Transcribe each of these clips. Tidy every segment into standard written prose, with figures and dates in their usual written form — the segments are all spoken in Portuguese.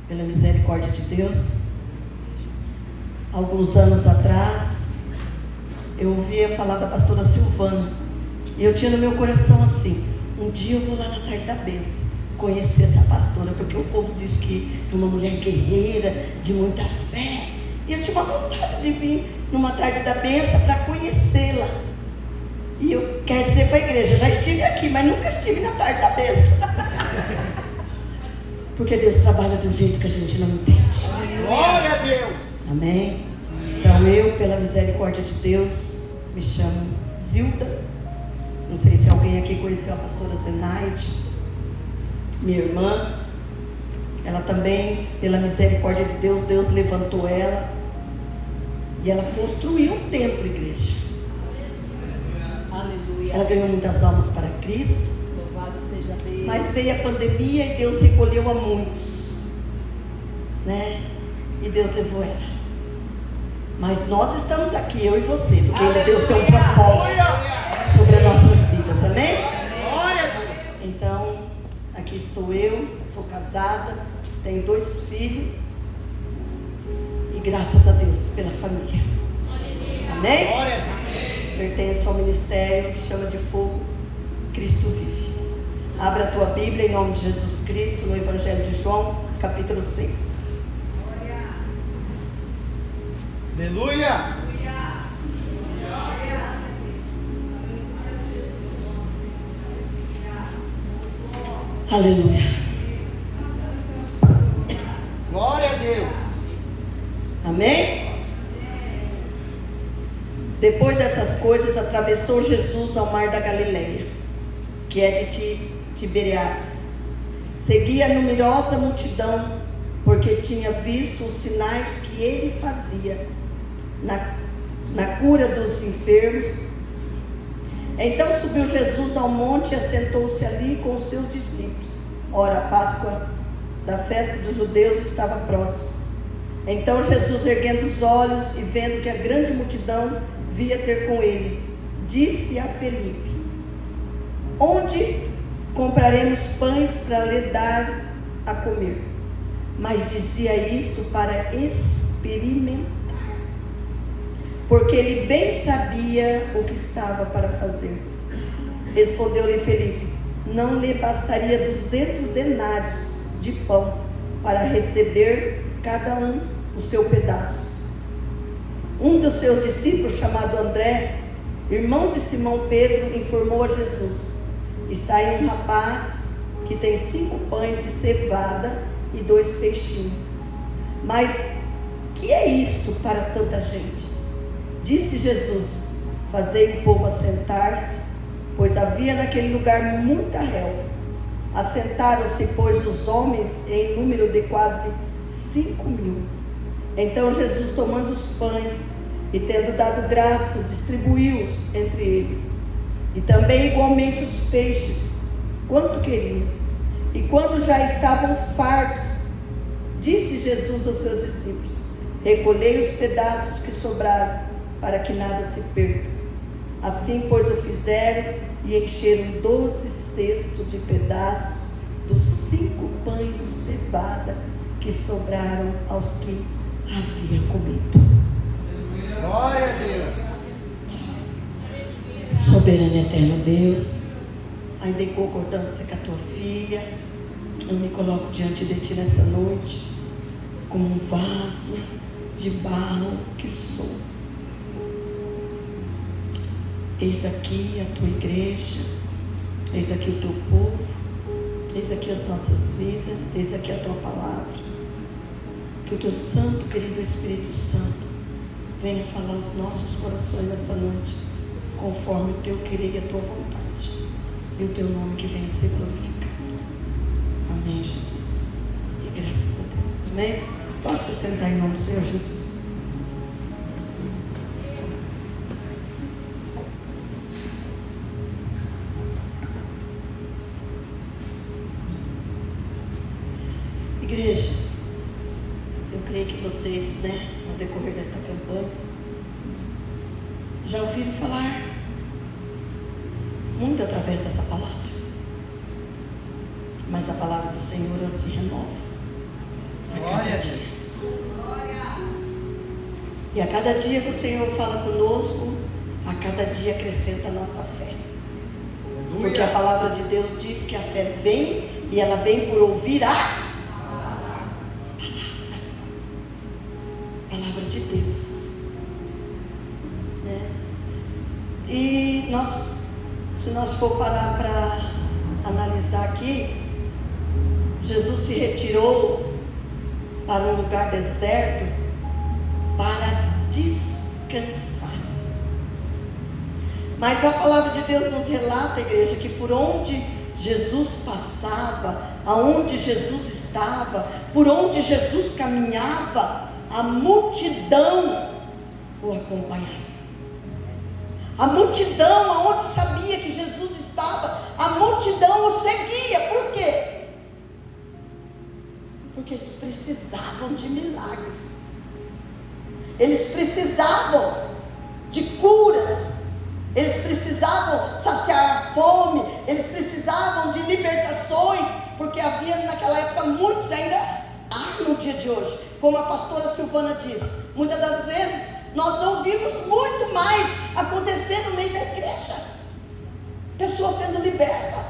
Pela misericórdia de Deus, alguns anos atrás, eu ouvia falar da pastora Silvana, e eu tinha no meu coração assim: um dia eu vou lá na Tarde da Bênção conhecer essa pastora, porque o povo diz que é uma mulher guerreira, de muita fé, e eu tinha uma vontade de vir numa Tarde da Bênção para conhecê-la. E eu quero dizer para a igreja, já estive aqui, mas nunca estive na Tarde da Bênção. Porque Deus trabalha do jeito que a gente não entende. Glória a Deus. Amém? Então eu, pela misericórdia de Deus, me chamo Zilda. Não sei se alguém aqui conheceu a pastora Zenaide, minha irmã. Ela também, pela misericórdia de Deus, Deus levantou ela. E ela construiu um templo, igreja. Aleluia. Ela ganhou muitas almas para Cristo. Louvado seja Deus. Mas veio a pandemia e Deus recolheu a muitos, né? E Deus levou ela. Mas nós estamos aqui, eu e você, porque ainda Deus tem um propósito sobre as nossas vidas, amém? Glória a Deus. Então, aqui estou eu, sou casada, tenho 2 filhos, e graças a Deus pela família, amém? Glória a Deus. Pertenço ao ministério Chama de Fogo, Cristo Vive. Abra a tua Bíblia em nome de Jesus Cristo, no Evangelho de João, capítulo 6. Aleluia. Aleluia. Glória a Deus. Amém? Depois dessas coisas, atravessou Jesus ao mar da Galileia, que é de Tiberíades. Seguia a numerosa multidão, porque tinha visto os sinais que ele fazia na cura dos enfermos. Então subiu Jesus ao monte e assentou-se ali com os seus discípulos. Ora, a Páscoa da festa dos judeus estava próxima. Então Jesus, erguendo os olhos e vendo que a grande multidão via ter com ele, disse a Felipe: onde compraremos pães para lhe dar a comer? Mas dizia isto para experimentar, porque ele bem sabia o que estava para fazer. Respondeu-lhe Felipe: não lhe bastaria 200 denários de pão para receber cada um o seu pedaço. Um dos seus discípulos, chamado André, irmão de Simão Pedro, informou a Jesus: está aí um rapaz que tem 5 pães de cevada e 2 peixinhos. Mas que é isto para tanta gente? Disse Jesus: fazei o povo assentar-se, pois havia naquele lugar muita relva. Assentaram-se, pois, os homens em número de quase 5.000. Então Jesus, tomando os pães e tendo dado graça, distribuiu-os entre eles, e também igualmente os peixes, quanto queriam. E quando já estavam fartos, disse Jesus aos seus discípulos: recolhei os pedaços que sobraram, para que nada se perca. Assim, pois, o fizeram, e encheram 12 cestos de pedaços dos 5 pães de cevada que sobraram aos que haviam comido. Glória a Deus. Soberano e eterno Deus, ainda em concordância com a tua filha, eu me coloco diante de ti nessa noite, como um vaso de barro que sou. Eis aqui a tua igreja, eis aqui o teu povo, eis aqui as nossas vidas, eis aqui a tua palavra. Que o teu santo, querido Espírito Santo, venha falar aos nossos corações nessa noite, conforme o teu querer e a tua vontade, e o teu nome que venha ser glorificado. Amém, Jesus. E graças a Deus. Amém? Pode se sentar em nome do Senhor Jesus. Igreja, eu creio que vocês, no decorrer desta campanha, já ouviram falar muito através dessa palavra. Mas a palavra do Senhor, ela se renova. dia. E a cada dia que o Senhor fala conosco, a cada dia acrescenta a nossa fé. Porque a palavra de Deus diz que a fé vem, e ela vem por ouvir a palavra de Deus, né? E se nós for parar para analisar aqui, Jesus se retirou para um lugar deserto para descansar. Mas a palavra de Deus nos relata, igreja, que por onde Jesus passava, aonde Jesus estava, por onde Jesus caminhava, a multidão o acompanhava. A multidão, aonde sabia que Jesus estava, a multidão o seguia. Por quê? Porque eles precisavam de milagres. Eles precisavam de curas. Eles precisavam saciar a fome. Eles precisavam de libertações. Porque havia naquela época muitos, ainda há no dia de hoje. Como a pastora Silvana diz, muitas das vezes nós não vimos muito mais acontecer no meio da igreja. Pessoas sendo libertas.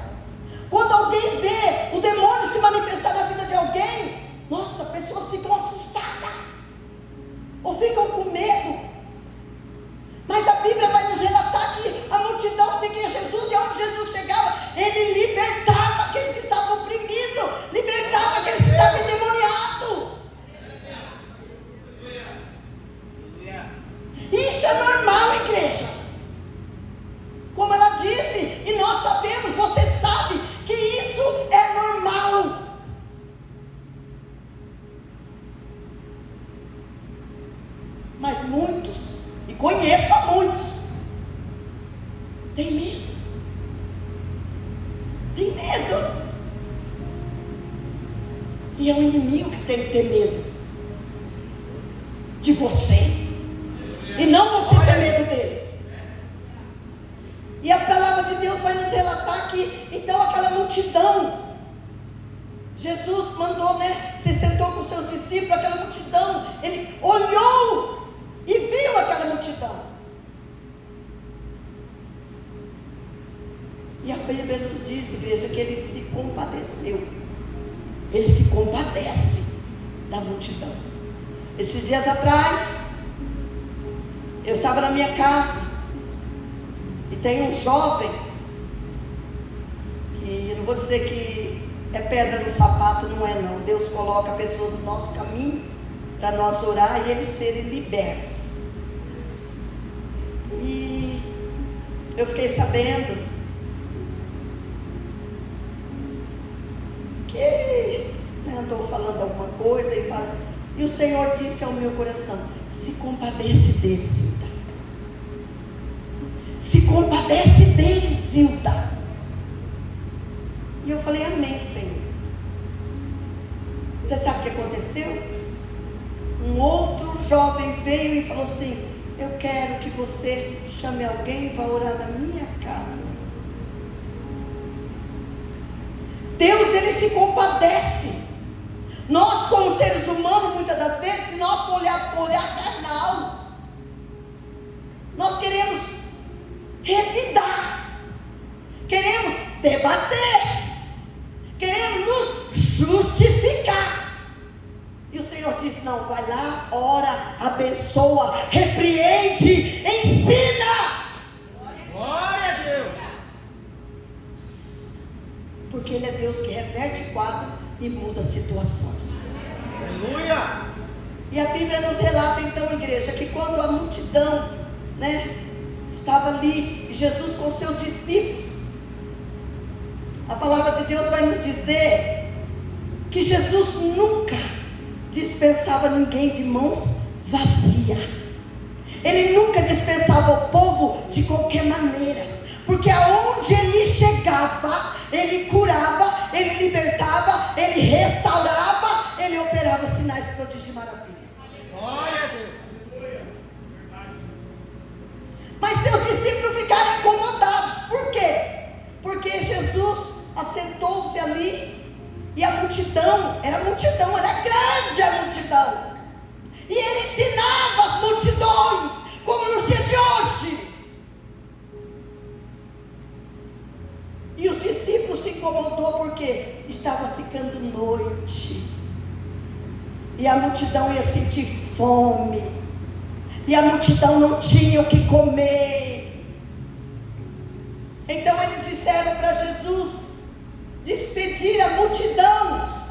Quando alguém vê o demônio se manifestar na vida de alguém, nossa, pessoas ficam assustadas. Ou ficam com medo. Mas a Bíblia vai nos relatar que a multidão seguia Jesus, e onde Jesus chegava, ele libertava aqueles que estavam oprimidos, libertava aqueles que estavam endemoniados. Isso é normal, igreja. Como ela disse, e nós sabemos, você sabe que isso é normal. Mas muitos, e conheço a muitos, tem medo. Tem medo. E é o inimigo que tem que ter medo de você. E não você ter medo dele. E a palavra de Deus vai nos relatar que, então, aquela multidão, Jesus mandou, se sentou com os seus discípulos, aquela multidão, ele olhou e viu aquela multidão. E a Bíblia nos diz, igreja, que ele se compadeceu. Ele se compadece da multidão. Esses dias atrás, eu estava na minha casa, e tem um jovem, que eu não vou dizer que é pedra no sapato, não é não. Deus coloca pessoas no nosso caminho, para nós orar e eles serem libertos. E eu fiquei sabendo que ele andou falando alguma coisa, e o Senhor disse ao meu coração: se compadece dele, Zilda. Se compadece dele, Zilda. E eu falei: amém, Senhor. Você sabe o que aconteceu? Um outro jovem veio e falou assim: eu quero que você chame alguém e vá orar na minha casa. Deus, ele se compadece. Nós, como seres humanos, muitas das vezes, se nós for olhar carnal, nós queremos revidar, queremos debater, queremos nos justificar. E o Senhor diz: não, vai lá, ora, abençoa, repreende, ensina. Glória a Deus. Porque Ele é Deus que reverte quadro e muda situações. Aleluia. E a Bíblia nos relata então, igreja, que quando a multidão, estava ali, e Jesus com seus discípulos, a palavra de Deus vai nos dizer que Jesus nunca dispensava ninguém de mãos vazias. Ele nunca dispensava o povo de qualquer maneira, porque aonde ele chegava, ele curava, ele libertava, ele restaurava, ele operava sinais, prodígios e maravilhas. Glória a Deus. Mas seus discípulos ficaram acomodados. Por quê? Porque Jesus assentou-se ali, e a multidão, era grande a multidão. ficando noite. E a multidão ia sentir fome. E a multidão não tinha o que comer. Então eles disseram para Jesus despedir a multidão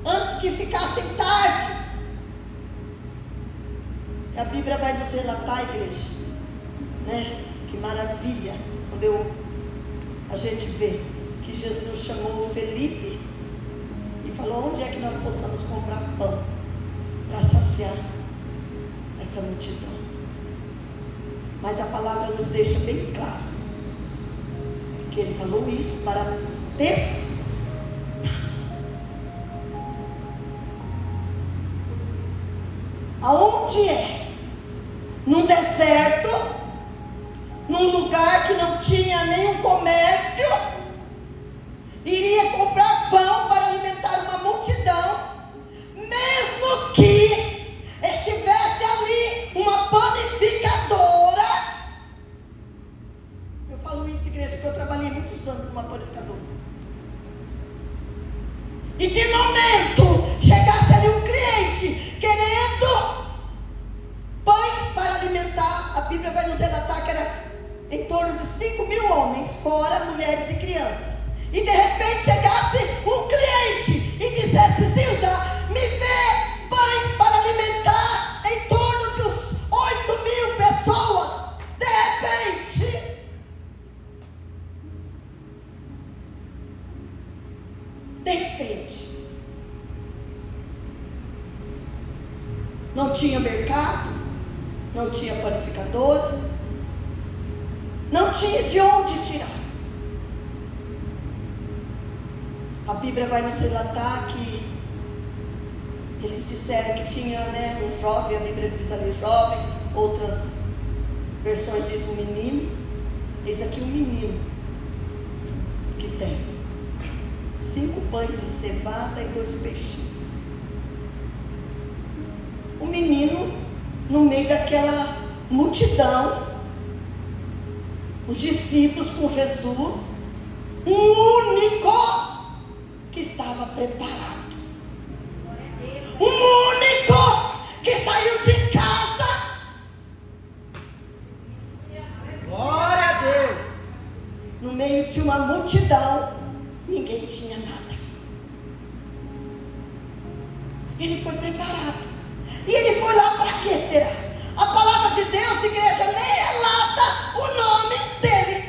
antes que ficassem tarde. A Bíblia vai nos relatar, igreja, né? Que maravilha quando a gente vê que Jesus chamou Felipe e falou: onde é que nós possamos comprar pão para saciar essa multidão? Mas a palavra nos deixa bem claro que ele falou isso para testar. Aonde é? Num deserto, num lugar que não tinha nenhum comércio, iria comprar pão para alimentar uma multidão, mesmo que estivesse ali uma panificadora. Eu falo isso, igreja, porque eu trabalhei muitos anos numa panificadora. E de momento chegasse ali um cliente querendo pães para alimentar, a Bíblia vai nos relatar que era em torno de 5.000 homens, fora mulheres e crianças. E de repente chegasse um cliente e dissesse: Zilda, me vê pães para alimentar em torno de uns 8.000 pessoas. De repente, não tinha mercado, não tinha panificadora, não tinha de onde tirar. A Bíblia vai nos relatar que eles disseram que tinha, né, um jovem, a Bíblia diz ali jovem, outras versões diz um menino. Eis aqui um menino que tem 5 pães de cevada e 2 peixinhos. O menino, no meio daquela multidão, os discípulos com Jesus, um único que estava preparado, um único que saiu de casa. Glória a Deus. No meio de uma multidão, ninguém tinha nada. Ele foi preparado. E ele foi lá para quê, será? A palavra de Deus, igreja, nem relata o nome dele.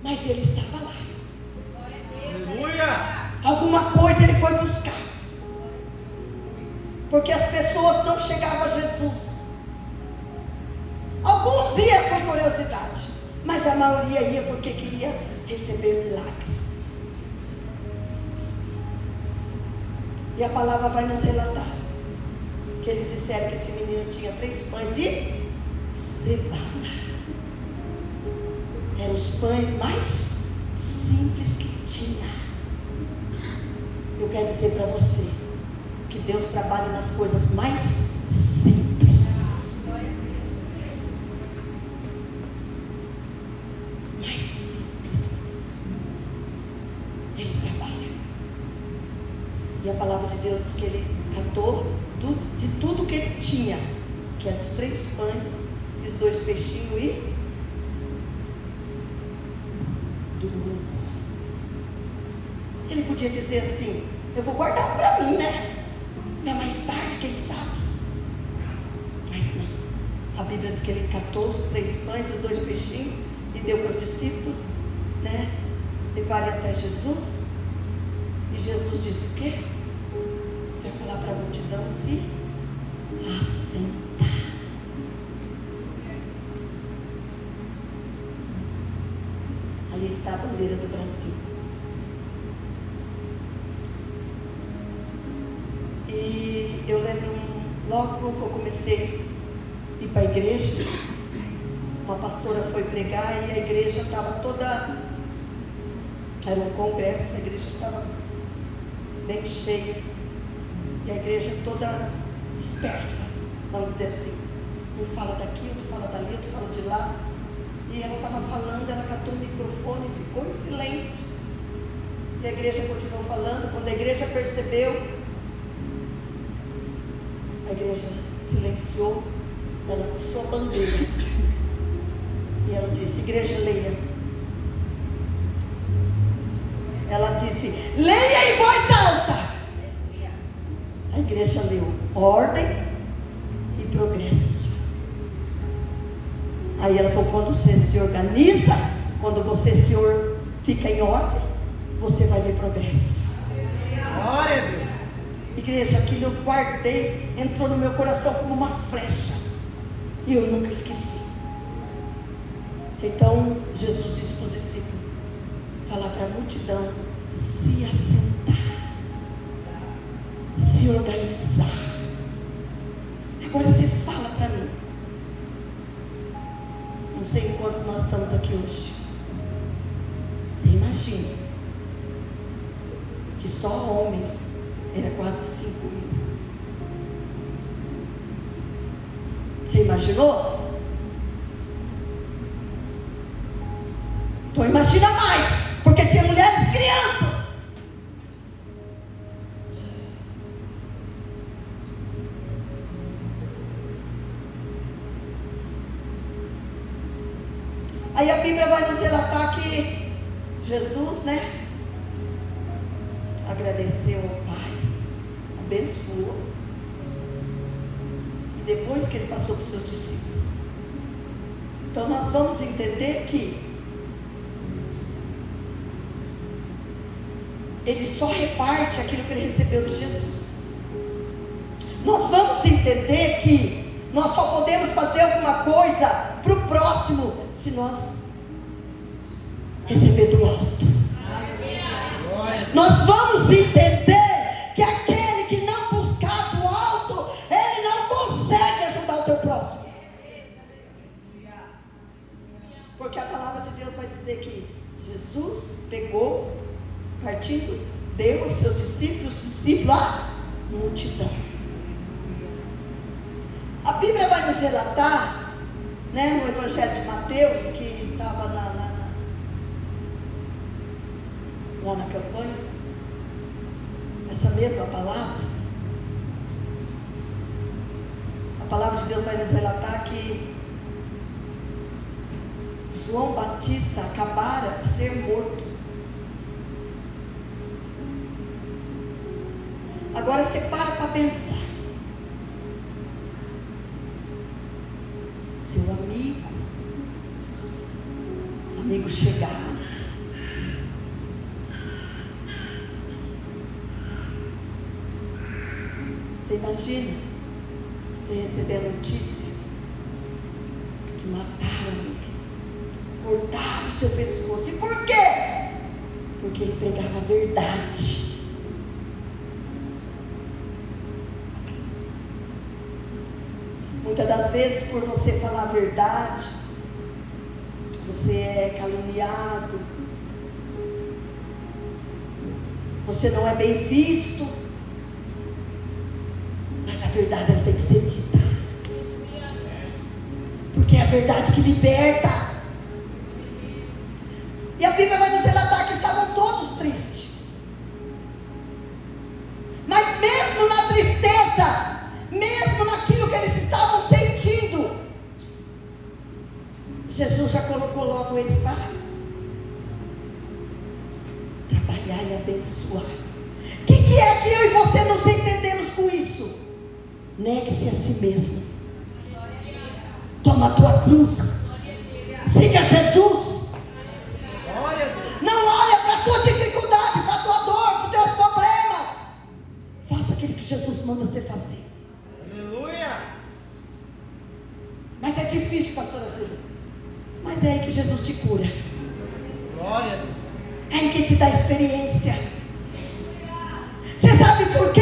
Mas ele estava lá. Aleluia. Alguma coisa ele foi buscar. Porque as pessoas não chegavam a Jesus. Alguns iam por curiosidade, mas a maioria ia porque queria receber milagres. E a palavra vai nos relatar que eles disseram que esse menino tinha 3 pães de cevada. Eram os pães mais simples que tinha. Eu quero dizer para você que Deus trabalha nas coisas mais simples. Mais simples. Ele trabalha. E a palavra de Deus diz que ele catou de tudo que ele tinha, que eram os 3 pães e os 2 peixinhos e doou. Ele podia dizer assim: eu vou guardar para mim, né? Para mais tarde, quem sabe. Mas não. A Bíblia diz que ele catou os 3 pães e os 2 peixinhos e deu para os discípulos, né? Levarem até Jesus. E Jesus disse o quê? Para falar para a multidão se assentar. Ali está a bandeira do Brasil. E eu lembro, logo que eu comecei a ir para a igreja, uma pastora foi pregar e a igreja estava toda, era um congresso, a igreja estava bem cheia, e a igreja toda dispersa, vamos dizer assim, um fala daqui, outro fala dali, outro fala de lá, E ela estava falando, ela catou o microfone e ficou em silêncio. E a igreja continuou falando. Quando a igreja percebeu, a igreja silenciou. Ela puxou a bandeira e ela disse: igreja, leia. Ela disse: leia em voz alta. A igreja leu: ordem e progresso. Aí ela falou: quando você se organiza, quando você fica em ordem, você vai ver progresso. Glória a Deus. Igreja, aquilo eu guardei, entrou no meu coração como uma flecha, e eu nunca esqueci. Então Jesus disse para os discípulos: falar para a multidão se assentar, se organizar. Agora você fala para mim, não sei quantos nós estamos aqui hoje. Você imagina que só homens era quase 5 mil. Você imaginou? Então imagina mais, porque tinha mulheres e crianças. Aí a Bíblia vai nos relatar que Jesus, agradeceu ao Pai, abençoou, e depois que ele passou para os seus discípulos. Então nós vamos entender que ele só reparte aquilo que ele recebeu de Jesus. Nós vamos entender que nós só podemos fazer alguma coisa para o próximo se nós receber do alto. Nós vamos entender que aquele que não buscar do alto, ele não consegue ajudar o teu próximo. Porque a palavra de Deus vai dizer que Jesus pegou, partindo, deu aos seus discípulos, a multidão. A Bíblia vai nos relatar, no Evangelho de Mateus, que estava lá na campanha, essa mesma palavra. A palavra de Deus vai nos relatar que João Batista acabara de ser morto. Agora você para pensar. Seu amigo chegado, você imagina você receber a notícia que mataram ele, cortaram o seu pescoço. E por quê? Porque ele pregava a verdade. Muitas das vezes, por você falar a verdade, você é caluniado, você não é bem visto, mas a verdade ela tem que ser dita, porque é a verdade que liberta. E a Bíblia vai nos relatar que estavam todos tristes, mas mesmo na tristeza, mesmo naquilo que eles estavam sentindo, Jesus já colocou logo eles para trabalhar e abençoar. O que é que eu e você não entendemos com isso? Negue-se a si mesmo, toma a tua cruz, siga Jesus. Não olha para a tua dificuldade, para a tua dor, para os teus problemas. Faça aquilo que Jesus manda você fazer. Aleluia. Mas é difícil, pastora Silvia. Mas é aí que Jesus te cura. Glória a Deus. É aí que te dá experiência. Você sabe por quê?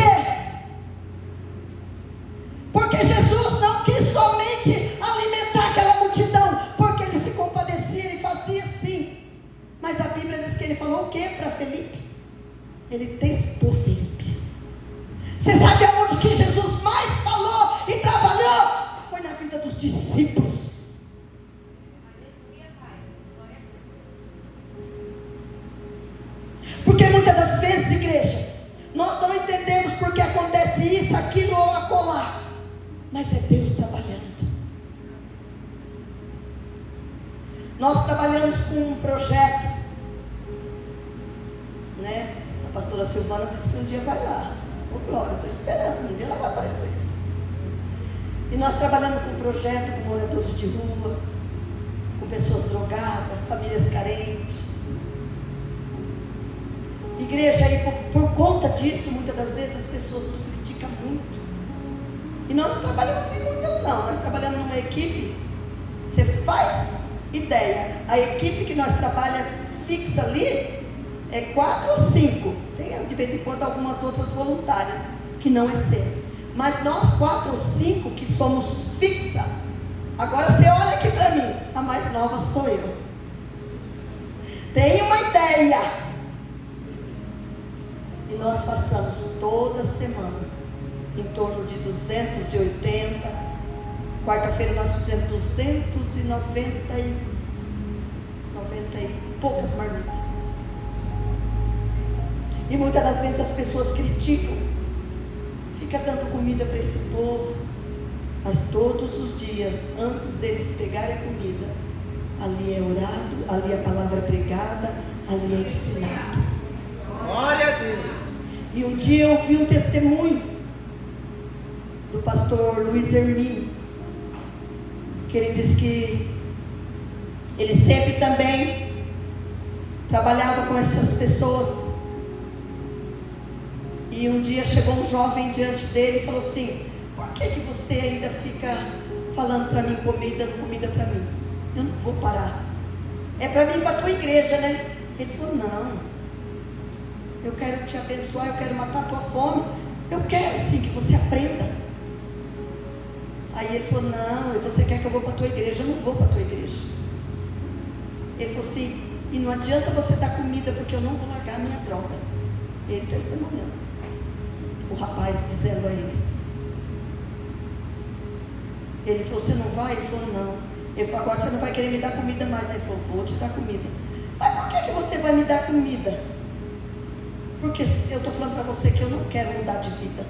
Porque Jesus não quis somente alimentar aquela multidão, porque ele se compadecia e fazia assim. Mas a Bíblia diz que ele falou o que para Felipe? Ele testou Felipe. Você sabe aonde que Jesus mais falou e trabalhou? Foi na vida dos discípulos. Porque muitas das vezes, igreja, nós não entendemos porque acontece isso, aquilo ou acolá, mas é Deus trabalhando. Nós trabalhamos com um projeto, né? A pastora Silvana disse que um dia vai lá. Ô glória, estou esperando, um dia ela vai aparecer. E nós trabalhamos com um projeto com moradores de rua, com pessoas drogadas, famílias carentes. Igreja, e por conta disso, muitas das vezes as pessoas nos criticam muito. E nós não trabalhamos em muitas não, nós trabalhamos numa equipe. Você faz ideia, a equipe que nós trabalhamos fixa ali é 4 ou 5. Tem de vez em quando algumas outras voluntárias que não excedem. Mas nós 4 ou 5 que somos fixa. Agora você olha aqui para mim, a mais nova sou eu. Tem uma ideia. E nós passamos toda semana em torno de 280. Quarta-feira nós fizemos 290 e poucas marmitas. E muitas das vezes as pessoas criticam, fica dando comida para esse povo, mas todos os dias, antes deles pegarem a comida, ali é orado, ali é a palavra pregada, ali é ensinado. Glória a Deus. E um dia eu ouvi um testemunho do pastor Luiz Hermínio, que ele disse que ele sempre também trabalhava com essas pessoas. E um dia chegou um jovem diante dele e falou assim: por que você ainda fica falando para mim comida, dando comida para mim? Eu não vou parar. É para mim, para a tua igreja, né? Ele falou: não, eu quero te abençoar, eu quero matar a tua fome. Eu quero sim que você aprenda. Aí ele falou: não, você quer que eu vou para a tua igreja? Eu não vou para a tua igreja. Ele falou assim: e não adianta você dar comida, porque eu não vou largar a minha droga. Ele testemunhando. O rapaz dizendo a ele. Ele falou: você não vai? Ele falou: não. Ele falou: agora você não vai querer me dar comida mais. Ele falou: vou te dar comida. Mas por que você vai me dar comida? Porque eu estou falando para você que eu não quero mudar de vida.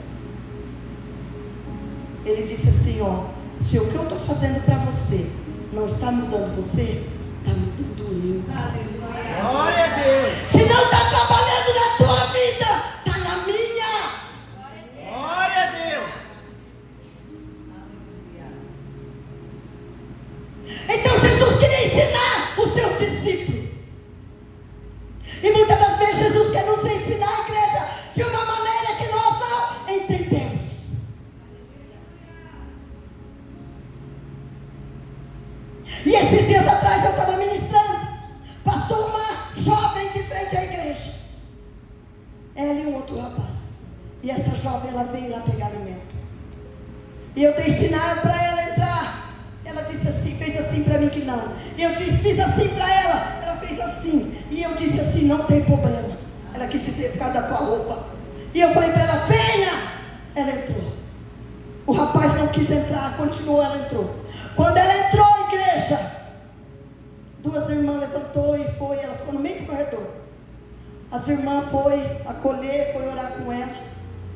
Ele disse assim: ó, se o que eu estou fazendo para você não está mudando você, está mudando eu. Aleluia. Glória a Deus. Se não está trabalhando na tua vida, está na minha. Glória a Deus. Então Jesus queria ensinar os seus discípulos. E muitas das vezes Jesus quer nos ensinar, a igreja, de uma maneira que nós não entendemos. E esses dias atrás eu estava ministrando. Passou uma jovem de frente à igreja. Ela e um outro rapaz. E essa jovem, ela veio lá pegar alimento. E eu dei sinal para ela entrar. Ela disse assim, fez assim para mim que não. E eu disse, fiz assim para ela. Ela fez assim. E eu disse assim, não tem problema. Ela quis dizer por causa da tua roupa. E eu falei para ela, venha. Ela entrou. O rapaz não quis entrar, continuou, ela entrou. Quando ela entrou, igreja, 2 irmãs levantou e foi. Ela ficou no meio do corredor. As irmãs foi acolher, foi orar com ela.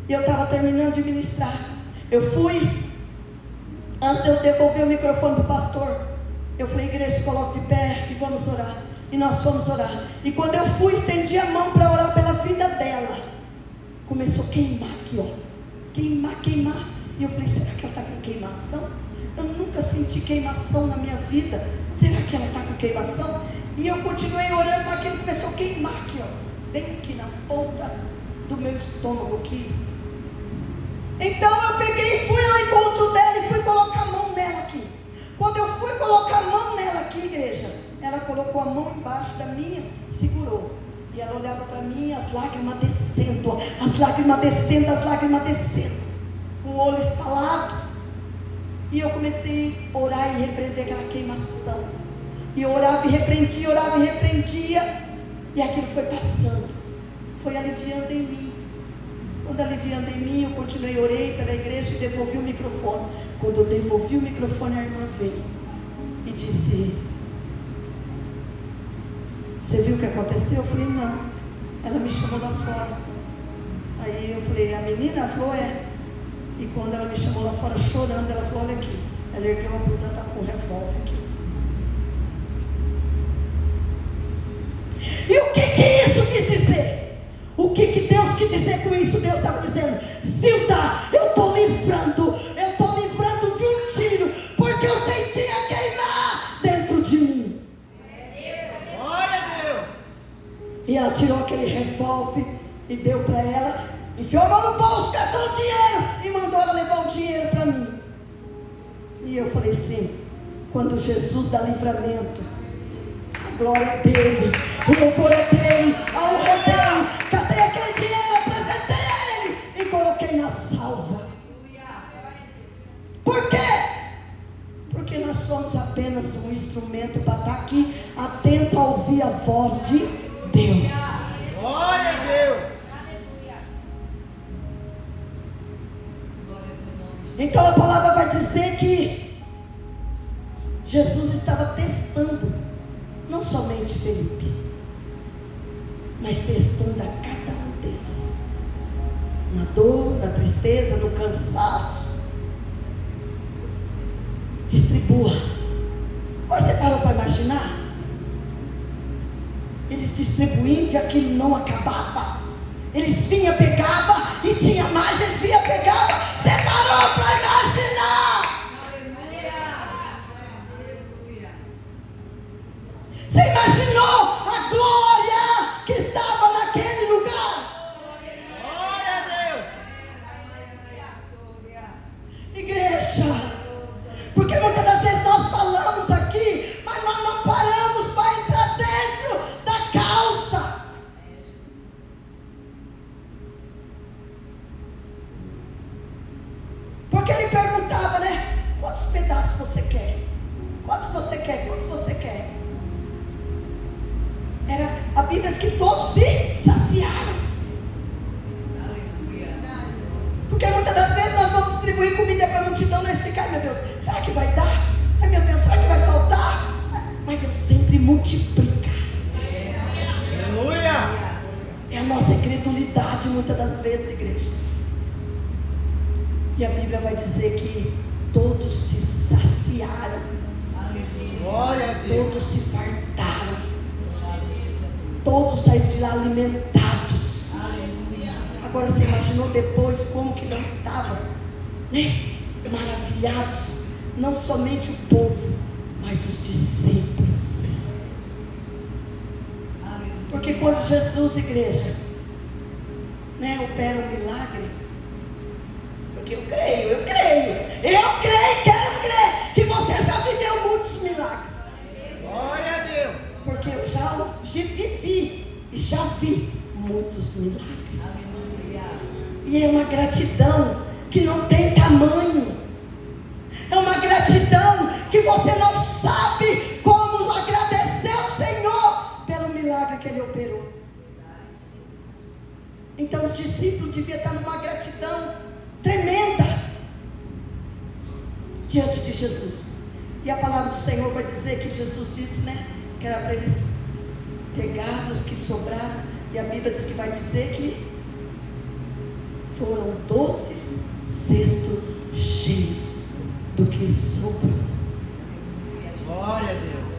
E eu estava terminando de ministrar. Eu fui. Antes de eu devolver o microfone para o pastor, eu falei, igreja, se coloque de pé e vamos orar. E nós fomos orar. E quando eu fui, estendi a mão para orar pela vida dela. Começou a queimar aqui, ó. Queimar. E eu falei, será que ela está com queimação? Eu nunca senti queimação na minha vida. Será que ela está com queimação? E eu continuei orando, mas aquilo começou a queimar aqui, ó. Bem aqui na ponta do meu estômago aqui. Então eu peguei e fui ao encontro dela e fui colocar a mão nela aqui. Quando eu fui colocar a mão nela aqui, igreja, ela colocou a mão embaixo da minha, segurou. E ela olhava para mim, as lágrimas descendo, as lágrimas descendo. Com o olho estalado. E eu comecei a orar e repreender aquela queimação. E eu orava e repreendia. E aquilo foi passando. Foi aliviando em mim. Quando aliviando em mim, eu continuei, orei pela igreja e devolvi o microfone. Quando eu devolvi o microfone, a irmã veio e disse, você viu o que aconteceu? Eu falei, não. Ela me chamou lá fora. Aí eu falei, a menina? Ela falou, é. E quando ela me chamou lá fora chorando, ela falou, olha aqui. Ela ergueu a blusa, tá com um revólver aqui. E o que isso quis dizer? O que Deus quis dizer com isso? Deus estava dizendo, Zilda, eu estou livrando de um tiro, porque eu sentia queimar dentro de mim. Glória a Deus. E ela tirou aquele revólver e deu para ela, enfiou a mão no bolso, catou o dinheiro e mandou ela levar o dinheiro para mim. E eu falei assim, quando Jesus dá livramento, a glória é dele, o louvor é dele, a honra é dele. Catei aquele dinheiro, apresentei a ele e coloquei na salva. Por quê? Porque nós somos apenas um instrumento para estar aqui atento a ouvir a voz de Deus. Glória a Deus. Então a palavra vai dizer que Jesus estava testando não somente Felipe, mas testando a cada um deles, na dor, na tristeza, no cansaço. Distribua. Você parou para imaginar? Eles distribuindo e aquilo não acabava. Eles vinham, pegavam e tinha mais, eles vinham, pegavam. Você parou para imaginar? Você imaginou a glória que estava naquele lugar? Glória a Deus. Igreja, porque muitas das vezes nós falamos aqui, mas nós não paramos para entrar dentro da causa. Porque ele perguntava, né? Quantos pedaços você quer? Quantos você quer? Quantos você quer? A Bíblia diz que todos se saciaram. Porque muitas das vezes nós vamos distribuir comida para a multidão, nós ficamos, ai meu Deus, será que vai dar? Ai meu Deus, será que vai faltar? Mas Deus sempre multiplica. Aleluia. É a nossa incredulidade muitas das vezes, igreja. E a Bíblia vai dizer que todos se saciaram. Glória a Deus. Todos se fartaram. Todos saíram de lá alimentados. Agora você imaginou depois como que não estava, né? Maravilhados. Não somente o povo, mas os discípulos. Porque quando Jesus, igreja, né, opera um milagre, porque eu creio, quero crer que você já viveu muitos milagres. Glória a Deus. Porque eu já vivi e já vi muitos milagres. E é uma gratidão que não tem tamanho. É uma gratidão que você não sabe como agradecer ao Senhor pelo milagre que Ele operou. Então os discípulos deviam estar numa gratidão tremenda diante de Jesus. E a palavra do Senhor vai dizer que Jesus disse, né, que era para eles pegar os que sobraram. E a Bíblia diz que vai dizer que foram 12 cestos cheios do que sobrou. Glória a Deus.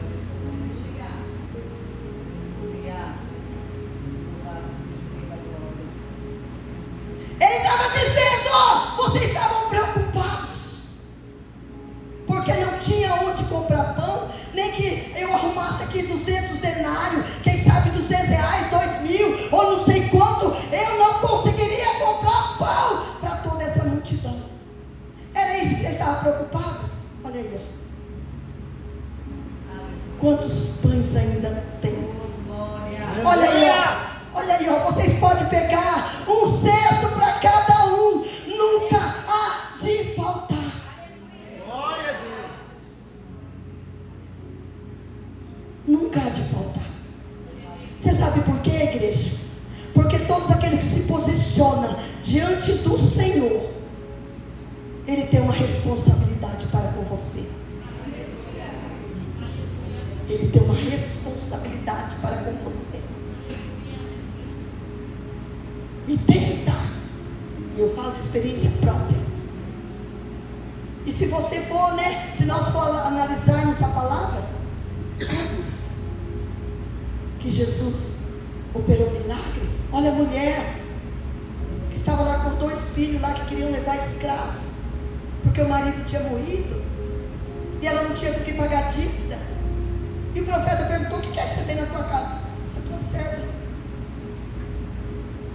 Ele estava dizendo, vocês estavam preocupados, porque não tinha onde comprar pão, nem que eu arrumasse aqui 200 denários, quem sabe 200 reais, 2.000, ou não sei quanto, eu não conseguiria comprar pão para toda essa multidão. Era isso que ele estava preocupado. Olha aí, ó. Quantos pães ainda tem? Olha aí, ó. Olha aí, ó. Vocês podem pegar um cesto para cada um, nunca há de faltar. Glória a Deus. Nunca há de faltar. Você sabe por quê, igreja? Porque todos aqueles que se posicionam diante do Senhor, Ele tem uma responsabilidade para com você. Ele tem uma responsabilidade para com você. E tenta. E eu falo de experiência própria. E se você for, né? Se nós for analisarmos a palavra, vemos que Jesus operou milagre. Olha a mulher que estava lá com os 2 filhos lá que queriam levar escravos, porque o marido tinha morrido e ela não tinha do que pagar a dívida. E o profeta perguntou: o que é que você tem na tua casa? A tua serva.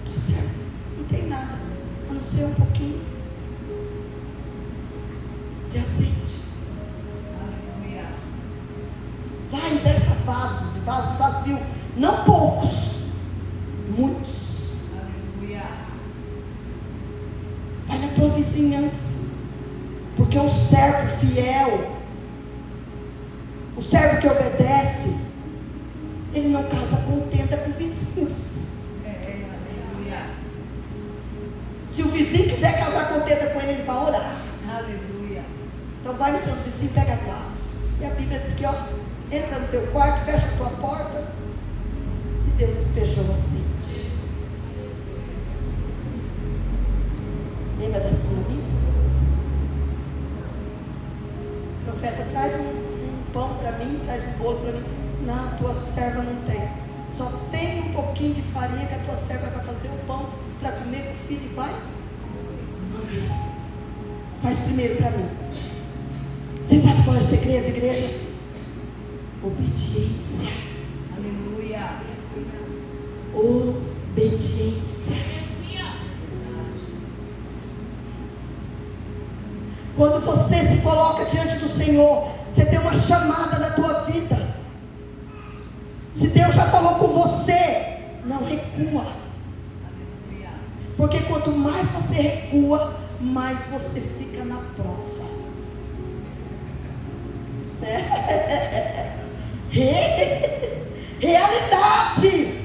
Tua serva não tem nada, a não ser um pouquinho de azeite. Aleluia. Vai, empresta vasos e vasos vazios, não poucos, muitos. Aleluia. Vai na tua vizinhança, porque o servo fiel, o servo que obedece, ele não causa contenda com vizinhos. Aleluia. Se o vizinho quiser causar contenda com ele, ele vai orar. Aleluia. Então vai nos seus vizinhos, pega vaso. E a Bíblia diz que, ó, entra no teu quarto, fecha a tua porta, e Deus despejou o azeite. Lembra da sua amiga? Profeta, traz um pão para mim, traz um bolo para mim. Não, tua serva não tem. Só tem um pouquinho de farinha que a tua serva vai fazer o pão para comer com o filho e vai. Amém. Faz primeiro para mim. Você sabe qual é o segredo, igreja? Obediência. Aleluia. Obediência. Quando você se coloca diante do Senhor, você tem uma chamada na tua vida. Se Deus já falou com você, não recua. Aleluia. Porque quanto mais você recua, mais você fica na prova. Realidade.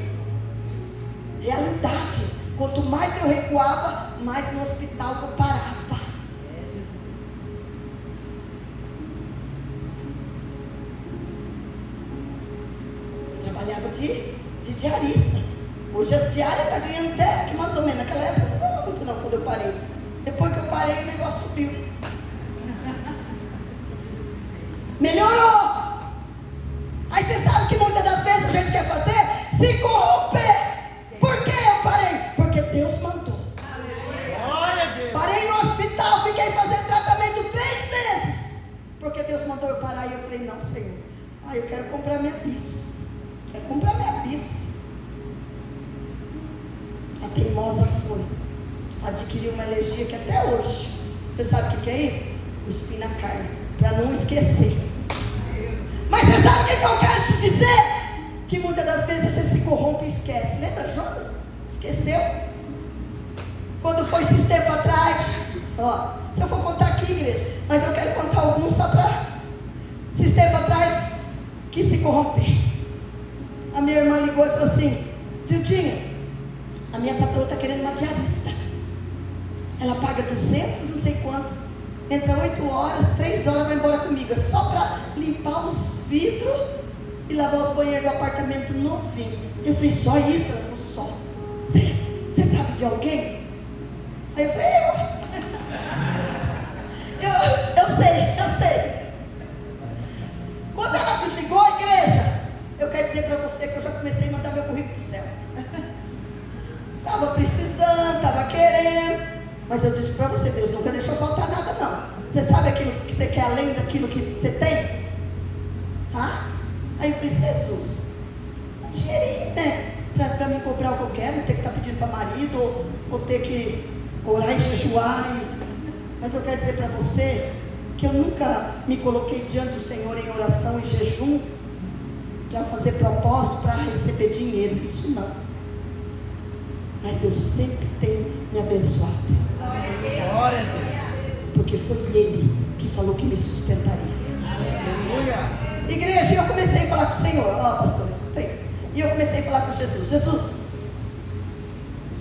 Realidade. Quanto mais eu recuava, mais no hospital eu parava. Trabalhava de diarista. Hoje as diárias estão ganhando até que mais ou menos. Naquela época não ganhava muito não, quando eu parei. Depois que eu parei, o negócio subiu. Melhorou. Aí você sabe que muitas das vezes a gente quer fazer? Se corromper. Por que eu parei? Porque Deus mandou. Glória a Deus. Parei no hospital, fiquei fazendo tratamento 3 meses. Porque Deus mandou eu parar. E eu falei: não, Senhor. Eu quero comprar minha bis. Quero comprar minha bis. A teimosa foi. Adquiriu uma alergia que até hoje. Você sabe o que é isso? O espinho na carne. Para não esquecer. Mas você sabe o que eu quero te dizer? Que muitas das vezes você se corrompe e esquece. Lembra Jonas? Esqueceu? Quando foi esses tempos atrás. Ó, se eu for contar aqui, igreja. Mas eu quero contar alguns só para. Esses tempos atrás. Que se corromper. A minha irmã ligou e falou assim: Zildinha, a minha patroa está querendo uma diarista. Ela paga 200, não sei quanto. Entra 8 horas, 3 horas vai embora comigo. É só para limpar os vidros e lavar os banheiros do apartamento novinho. Eu falei: só isso? Ela falou: só. Você sabe de alguém? Aí eu falei: eu sei. Quando ela desligou, igreja, eu quero dizer para você que eu já comecei a mandar meu currículo para o céu. Estava precisando, estava querendo. Mas eu disse para você: Deus nunca deixou faltar nada não. Você sabe aquilo que você quer além daquilo que você tem? Tá? Aí eu falei: Jesus, um dinheirinho, né? Para me comprar o que eu quero, não ter que estar pedindo para marido, ou ter que orar e jejuar. Mas eu quero dizer para você que eu nunca me coloquei diante do Senhor em oração e jejum para fazer propósito, para receber dinheiro. Isso não. Mas Deus sempre tem me abençoado. Glória a Deus. Porque foi Ele que falou que me sustentaria. Aleluia. Igreja, eu comecei a falar com o Senhor. Ó, pastor, escuta isso. E eu comecei a falar com Jesus: Jesus,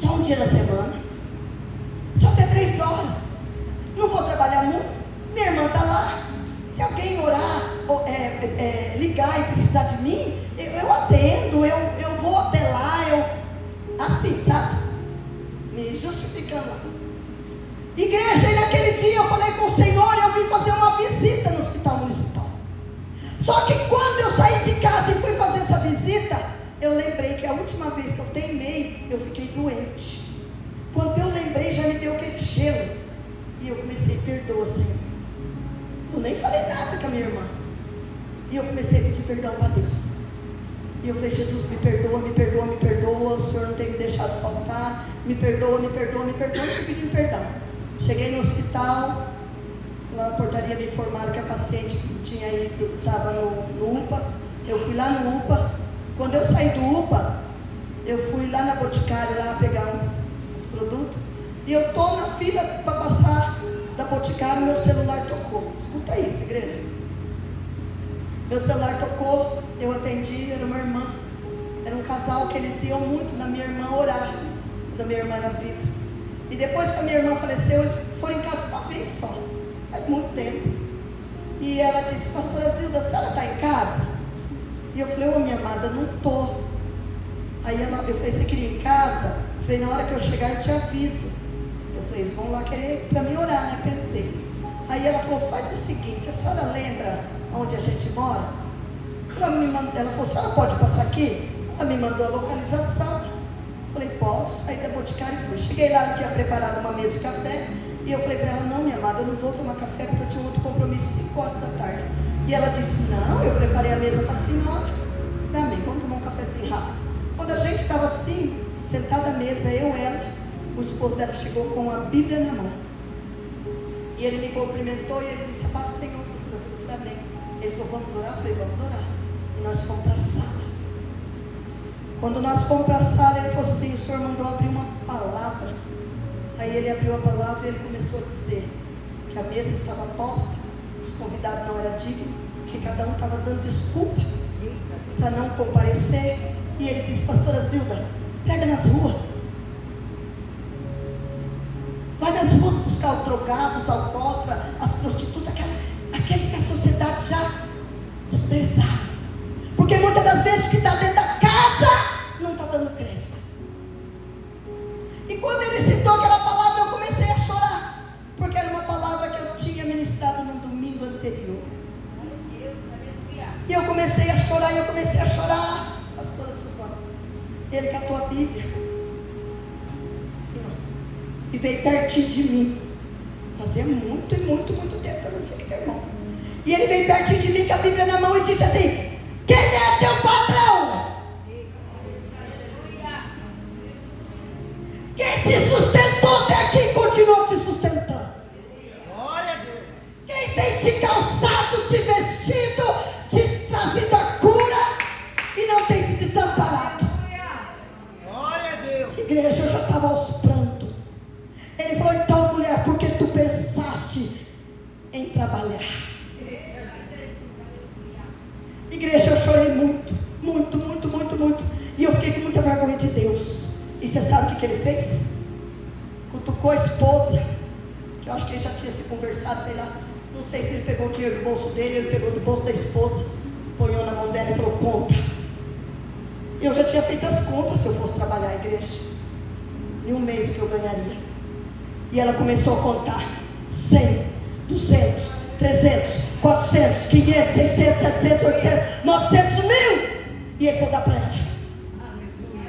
só um dia da semana, só até 3 horas. Não vou trabalhar muito. Minha irmã está lá. Se alguém orar, ligar e precisar de mim, eu atendo, eu vou até lá, assim, sabe? me justificando. Igreja, e naquele dia eu falei com o Senhor, eu vim fazer uma visita no hospital municipal. Só que quando eu saí de casa e fui fazer essa visita, eu lembrei que a última vez que eu teimei, eu fiquei doente. Quando eu lembrei, já me deu aquele gelo. E eu comecei, perdoa, Senhor. Eu nem falei nada com a minha irmã. E eu comecei a pedir perdão para Deus. E eu falei, Jesus, me perdoa, me perdoa, me perdoa. O Senhor não tem me deixado faltar. Me perdoa, me perdoa, me perdoa. E fui pedindo perdão. Cheguei no hospital. Lá na portaria me informaram que a paciente tinha ido, estava no UPA. Eu fui lá no UPA. Quando eu saí do UPA, eu fui lá na Boticário lá pegar uns produtos. E eu estou na fila para passar da Boticário, meu celular tocou. Escuta isso, igreja. Meu celular tocou, eu atendi, era uma irmã. Era um casal que eles iam muito na minha irmã orar, quando a minha irmã era viva. E depois que a minha irmã faleceu, eles foram em casa uma vez só. Faz muito tempo. E ela disse, pastora Zilda, a senhora está em casa? E eu falei, ô minha amada, não estou. Aí eu falei, você queria ir em casa? Eu falei, na hora que eu chegar eu te aviso. Eu falei, eles vão lá querer para mim orar, né? Pensei. Aí ela falou, faz o seguinte, a senhora lembra onde a gente mora? Ela falou, a senhora pode passar aqui? Ela me mandou a localização. Eu falei, posso? Saí da Boticário e fui. Cheguei lá, ela tinha preparado uma mesa de café. E eu falei para ela, não minha amada, eu não vou tomar café porque eu tinha outro compromisso 5 horas da tarde. E ela disse, não, eu preparei a mesa para a senhora. Amém, vamos tomar um cafezinho rápido. Quando a gente estava assim, sentada à mesa, eu, ela, o esposo dela chegou com a Bíblia na mão. E ele me cumprimentou e ele disse, paz do Senhor, pastor, eu falei, amém. Ele falou, vamos orar? Eu falei, vamos orar. E nós fomos para a sala. Quando nós fomos para a sala, ele falou assim, o Senhor mandou abrir uma palavra. Aí ele abriu a palavra e ele começou a dizer que a mesa estava posta, os convidados não eram dignos, que cada um estava dando desculpa para não comparecer. E ele disse, pastora Zilda, prega nas ruas. Vai nas ruas buscar os drogados, os alcoólatras, as prostitutas, aqueles que a sociedade já desprezaram. Porque muitas das vezes o que está dentro da casa não está dando crédito. E quando ele citou aquela palavra, eu comecei a chorar. Porque era uma palavra que eu tinha ministrado no domingo anterior. E eu comecei a chorar, pastora Silvana. Ele catou a Bíblia. Assim, ó, e veio pertinho de mim. Fazia muito tempo que eu não fiquei, irmão. E ele veio pertinho de mim com a Bíblia na mão e disse assim, quem é teu patrão? Quem te sustentou até aqui e continuou te sustentando? Glória a Deus. Quem tem te calçado, te vestido, te trazido a cura e não tem te desamparado? Glória a Deus. Igreja, eu já estava aos prantos. Ele falou, então mulher, porque tu pensaste em trabalhar? Igreja, eu chorei muito. E eu fiquei com muita vergonha de Deus. E você sabe o que ele fez? Cutucou a esposa. Eu acho que ele já tinha se conversado, sei lá. Não sei se ele pegou o dinheiro do bolso dele, ele pegou do bolso da esposa, ponhou na mão dela e falou, conta. Eu já tinha feito as contas se eu fosse trabalhar na igreja. Em um mês o que eu ganharia. E ela começou a contar. 100, 200, 300, 400, 500, 600, 700, 800, 900, 1000. E ele falou, dá para ela.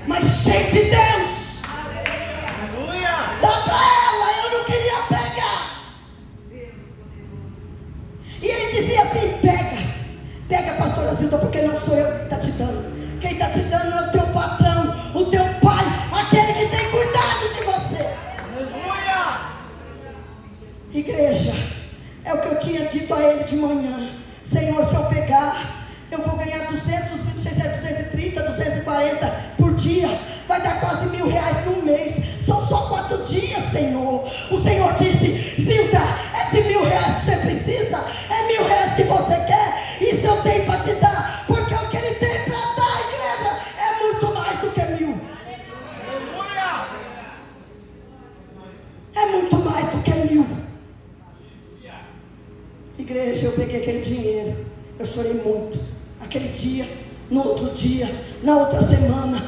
Mas cheio de Deus. Aleluia. Dá para ela, eu não queria pegar. E ele dizia assim, pega pastora Zilda, porque não sou eu que está te dando. Quem está te dando é o teu patrão, o teu pai, aquele que tem cuidado de você. Aleluia. Igreja, é o que eu tinha dito a ele de manhã. Senhor, se eu pegar, eu vou ganhar 200, 230, 240 por dia. Vai dar quase R$1.000 no mês. São só 4 dias, Senhor. O Senhor disse, Zilda, é de R$1.000 que você precisa? É R$1.000 que você quer? Isso eu tenho para te dar. Porque o que ele tem para dar, igreja, é muito mais do que 1.000. Aleluia. É muito mais do que 1.000. Igreja, eu peguei aquele dinheiro. Eu chorei muito. Aquele dia, no outro dia, na outra semana,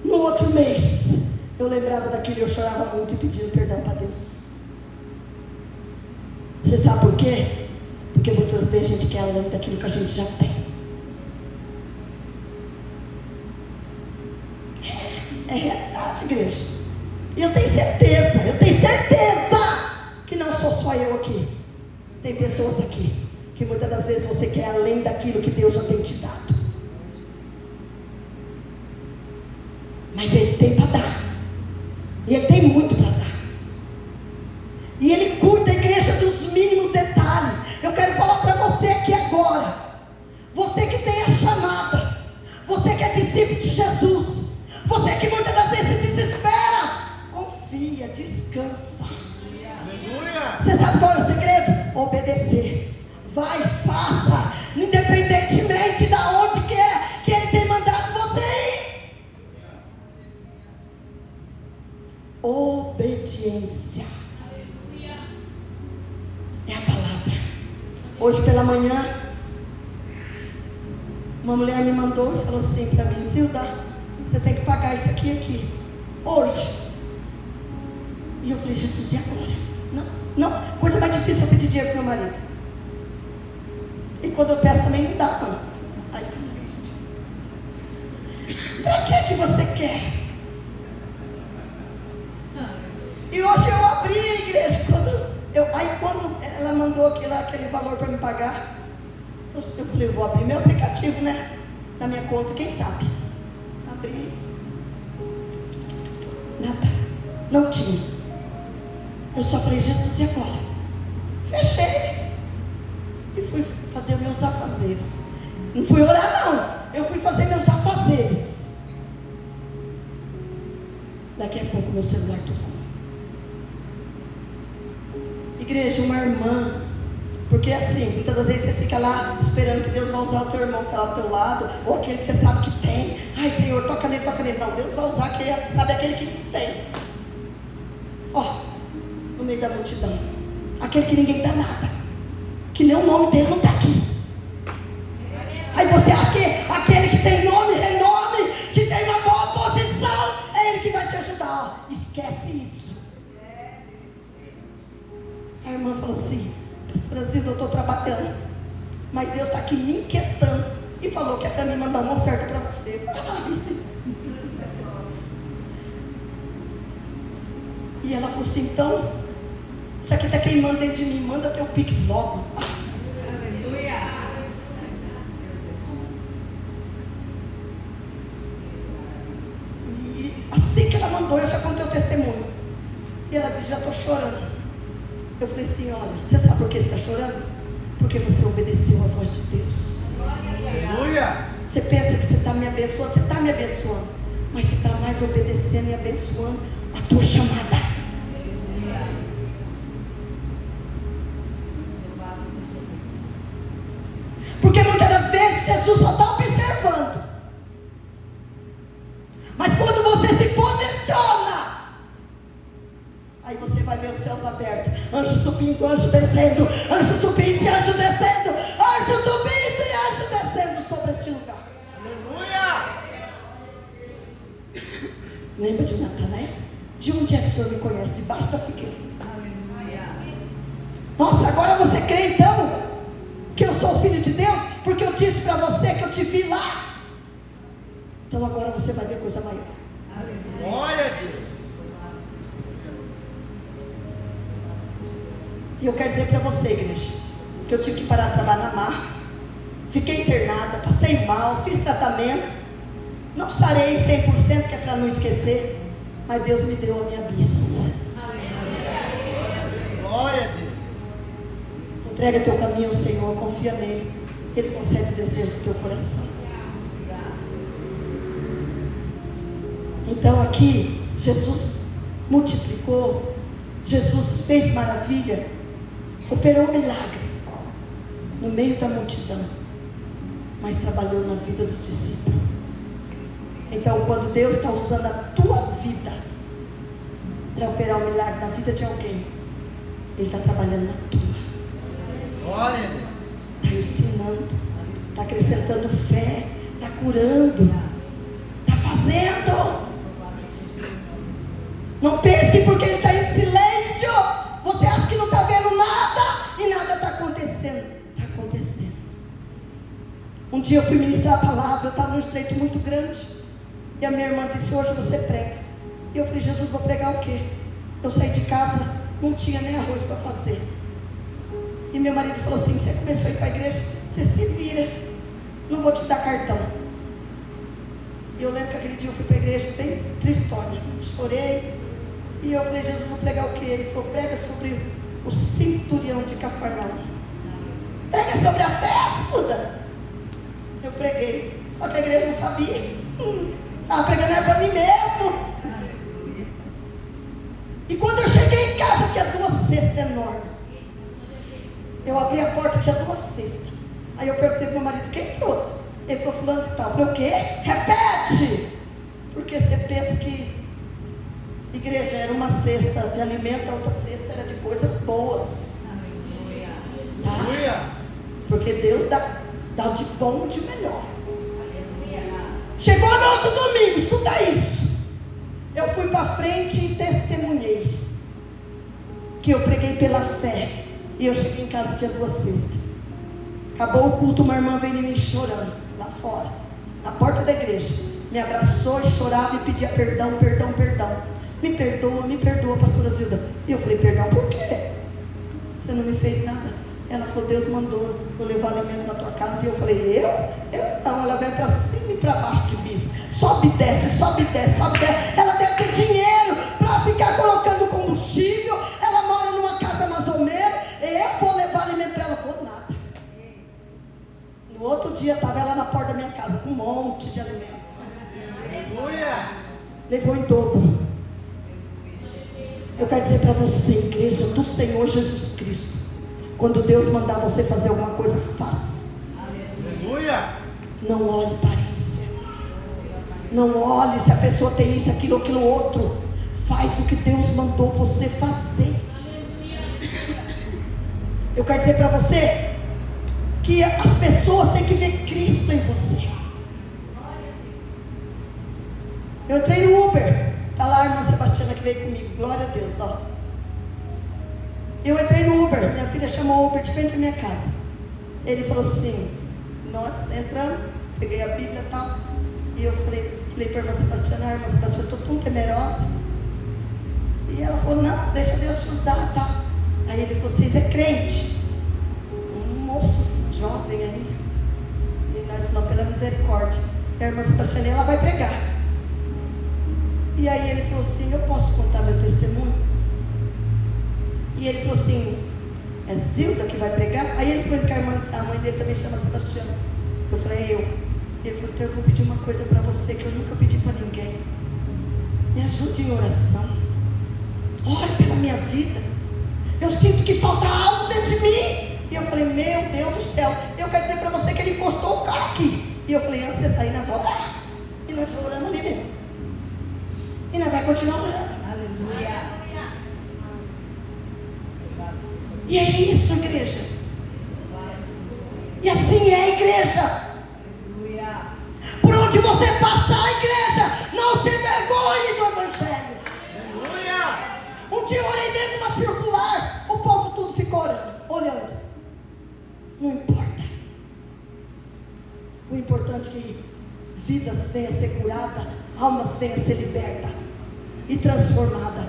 no outro mês. Eu eu lembrava daquilo, eu chorava muito e pedindo perdão para Deus. Você sabe por quê? Porque muitas vezes a gente quer além daquilo que a gente já tem. É realidade, igreja. E eu tenho certeza que não sou só eu aqui. Tem pessoas aqui que muitas das vezes você quer além daquilo que Deus já tem te dado. Mas Ele tem para dar. E Ele tem muito para dar. E Ele cuida, igreja, dos mínimos detalhes. Eu quero falar para você aqui agora. Você que tem a chamada. Você que é discípulo de Jesus. Você que muitas das vezes se desespera. Confia, descansa. Aleluia. Você sabe qual é o segredo? Obedecer. Vai, faça. Independentemente de onde que Ele tem mandado você ir. Obediência. É a palavra. Hoje pela manhã, uma mulher me mandou e falou assim para mim: Zilda, você tem que pagar isso aqui, hoje. E eu falei: Jesus, e agora? Não, coisa mais difícil é pedir dinheiro para meu marido. E quando eu peço também não dá, não. Aí, para que você quer? E hoje eu abri a igreja. Quando ela mandou aquele valor para me pagar, eu falei: eu vou abrir meu aplicativo, né? Na minha conta, quem sabe? Abri. Nada. Não tinha. Eu só falei: Jesus, e agora? Fechei. E fui fazer os meus afazeres. Não fui orar, não. Eu fui fazer meus afazeres. Daqui a pouco meu celular tocou. Igreja, uma irmã. Porque assim, muitas das vezes você fica lá esperando que Deus vai usar o teu irmão que está lá ao teu lado, ou aquele que você sabe que tem. Ai, Senhor, toca nele. Não, Deus vai usar aquele, sabe, aquele que não tem. Ó, no meio da multidão, aquele que ninguém dá nada, que nem o nome dele não está aqui. Aí você acha que aquele que tem nome, renome, que tem uma boa posição, é ele que vai te ajudar. Ó, esquece isso. A irmã falou assim: Pastor Brasil, eu estou trabalhando, mas Deus está aqui me inquietando e falou que é para mim mandar uma oferta para você. E ela falou assim: então, isso aqui está queimando dentro de mim, manda teu Pix logo. Aleluia. E assim que ela mandou, eu já contei o testemunho. E ela disse: já estou chorando. Eu falei assim: olha, você sabe por que você está chorando? Porque você obedeceu a voz de Deus. Aleluia. Você pensa que você está me abençoando, você está me abençoando, mas você está mais obedecendo e abençoando a tua chamada. Aleluia. Louvado seja Deus. Porque muitas das vezes Jesus só está observando. Mas quando você se posiciona, aí você vai ver os céus abertos, anjo subindo, anjo descendo, anjo subindo e anjo descendo, anjo subindo e anjo descendo sobre este lugar. Aleluia. Lembra de Natanael? De onde é que o Senhor me conhece? Debaixo da figueira. Aleluia. Nossa, agora você crê então que eu sou filho de Deus? Porque eu disse para você que eu te vi lá. Então agora você vai ver coisa maior. Aleluia. Glória a Deus. E eu quero dizer para você, igreja, que eu tive que parar de trabalhar na mar. Fiquei internada, passei mal, fiz tratamento. Não sarei 100%, que é para não esquecer. Mas Deus me deu a minha bis. Glória a Deus. Entrega teu caminho ao Senhor, confia nele. Ele concede o desejo do teu coração. Então aqui, Jesus multiplicou, Jesus fez maravilha, operou um milagre no meio da multidão, mas trabalhou na vida do discípulo. Então quando Deus está usando a tua vida para operar um milagre na vida de alguém, Ele está trabalhando na tua. Glória a Deus. Está ensinando, está acrescentando fé, está curando, está fazendo. Não pense que porque ele está em silêncio, você acha que não está vendo nada e nada está acontecendo. Está acontecendo. Um dia eu fui ministrar a palavra, eu estava num estreito muito grande. E a minha irmã disse, hoje você prega. E eu falei, Jesus, vou pregar o quê? Eu saí de casa, não tinha nem arroz para fazer. E meu marido falou assim, você começou a ir para a igreja, você se vira, não vou te dar cartão. E eu lembro que aquele dia eu fui para a igreja bem tristonha, chorei. E eu falei, Jesus, vou pregar o quê? Ele falou, prega sobre o centurião de Cafarnaum. Prega sobre a fé, estuda. Eu preguei, só que a igreja não sabia. Estava pregando era para mim mesmo. E quando eu cheguei em casa, tinha 2 cestas enormes. Eu abri a porta, tinha 2 cestas. Aí eu perguntei para o meu marido, quem trouxe? Ele falou, fulano de tal. Eu falei, o quê? Repete! Porque você pensa que igreja era uma cesta de alimento, a outra cesta era de coisas boas. Tá? Porque Deus dá o de bom e de melhor. Chegou no outro domingo, escuta isso. Eu fui para frente e testemunhei que eu preguei pela fé. E eu cheguei em casa, tinha 2 cestas. Acabou o culto, uma irmã veio em mim chorando, lá fora, na porta da igreja. Me abraçou e chorava e pedia perdão, perdão, perdão. Me perdoa, pastora Zilda. E eu falei, perdão por quê? Você não me fez nada. Ela falou, Deus mandou eu levar alimento na tua casa. E eu falei, eu não. Ela vem para cima e para baixo de bis. Sobe e desce, sobe e desce, sobe e desce. Ela deve ter dinheiro para ficar colocando combustível. Ela mora numa casa mais ou menos. Eu vou levar alimento para ela. Vou nada. No outro dia estava ela na porta da minha casa com um monte de alimento. Aleluia. Levou em dobro. Eu quero dizer para você, igreja do Senhor Jesus Cristo, quando Deus mandar você fazer alguma coisa, faça. Aleluia. Não olhe aparência. Não olhe se a pessoa tem isso, aquilo, aquilo outro. Faz o que Deus mandou você fazer. Eu quero dizer para você que as pessoas têm que ver Cristo em você. Eu entrei no Uber. Está lá a irmã Sebastiana que veio comigo. Glória a Deus, ó. Eu entrei no Uber. Minha filha chamou o Uber de frente à minha casa. Ele falou assim, nós entramos, peguei a Bíblia e tal. E eu falei para a irmã Sebastiana, irmã Sebastiana, estou tão temerosa. E ela falou, não, deixa Deus te usar, tal. Aí ele falou, vocês é crente? Um moço jovem aí. E nós falamos, pela misericórdia. E a irmã Sebastiana, ela vai pregar. E aí ele falou assim, eu posso contar meu testemunho? E ele falou assim, é Zilda que vai pregar? Aí ele falou que a mãe dele também chama Sebastiana. Eu falei, eu. Ele falou, então eu vou pedir uma coisa para você que eu nunca pedi para ninguém. Me ajude em oração. Ore pela minha vida. Eu sinto que falta algo dentro de mim. E eu falei, meu Deus do céu. Eu quero dizer para você que ele encostou o carro aqui. E eu falei, antes de você sair na volta. E nós orando ali mesmo. E nós vai continuar orando. Aleluia. E é isso, igreja. E assim é a igreja. Aleluia. Por onde você passar, igreja, não se envergonhe do evangelho. Aleluia. Um dia eu orei dentro de uma circular. O povo tudo ficou orando, olhando. Não importa. O importante é que vidas venham a ser curadas, almas venham a ser libertas e transformadas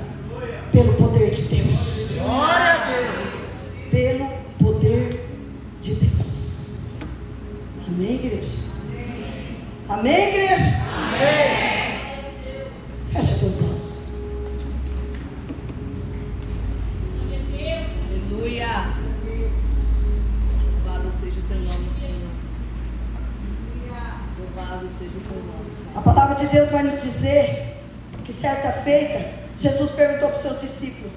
pelo poder de Deus. Glória a Deus. Pelo poder de Deus. Amém, igreja? Amém, igreja? Amém. Fecha teus olhos. Aleluia. Louvado seja o teu nome, Senhor. Louvado seja o teu nome. A palavra de Deus vai nos dizer que certa feita, Jesus perguntou para os seus discípulos,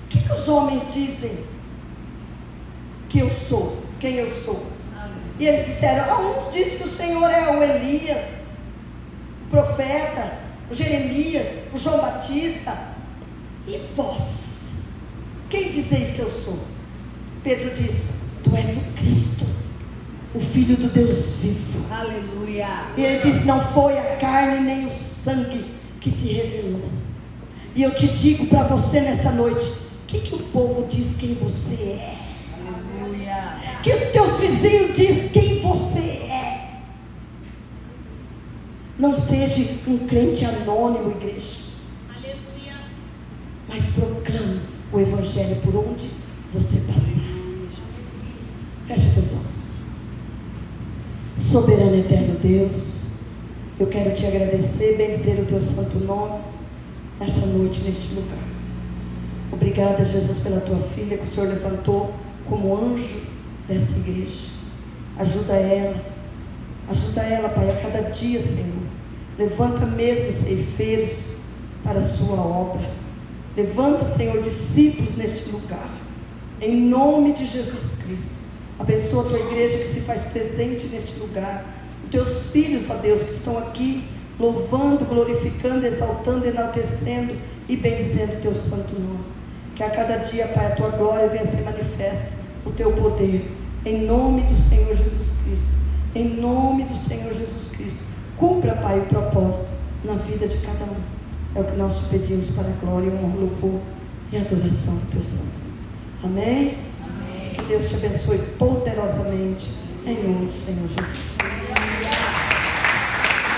o que os homens dizem que eu sou? Quem eu sou? E eles disseram, uns dizem que o Senhor é o Elias, o profeta, o Jeremias, o João Batista. E vós? Quem dizeis que eu sou? Pedro disse, tu és o Cristo, o Filho do Deus vivo. Aleluia. E ele disse, não foi a carne nem o sangue que te revelou. E eu te digo para você nessa noite, o que o povo diz quem você é? Aleluia. O que os teus vizinhos diz quem você é? Não seja um crente anônimo, igreja. Aleluia. Mas proclame o evangelho por onde você passar. Feche teus olhos. Soberano e eterno Deus, eu quero te agradecer, bendizer o teu santo nome nessa noite, neste lugar. Obrigada, Jesus, pela tua filha que o Senhor levantou como anjo dessa igreja. Ajuda ela, Pai, a cada dia, Senhor. Levanta mesmo ceifeiros para a sua obra. Levanta, Senhor, discípulos neste lugar. Em nome de Jesus Cristo. Abençoa a tua igreja que se faz presente neste lugar. Os teus filhos, ó Deus, que estão aqui louvando, glorificando, exaltando, enaltecendo e bendizendo o teu santo nome. Que a cada dia, Pai, a tua glória venha ser manifesta, o teu poder. Em nome do Senhor Jesus Cristo. Em nome do Senhor Jesus Cristo. Cumpra, Pai, o propósito na vida de cada um. É o que nós te pedimos para a glória, honra, louvor e adoração do teu santo. Amém? Que Deus te abençoe poderosamente, em nome do Senhor Jesus.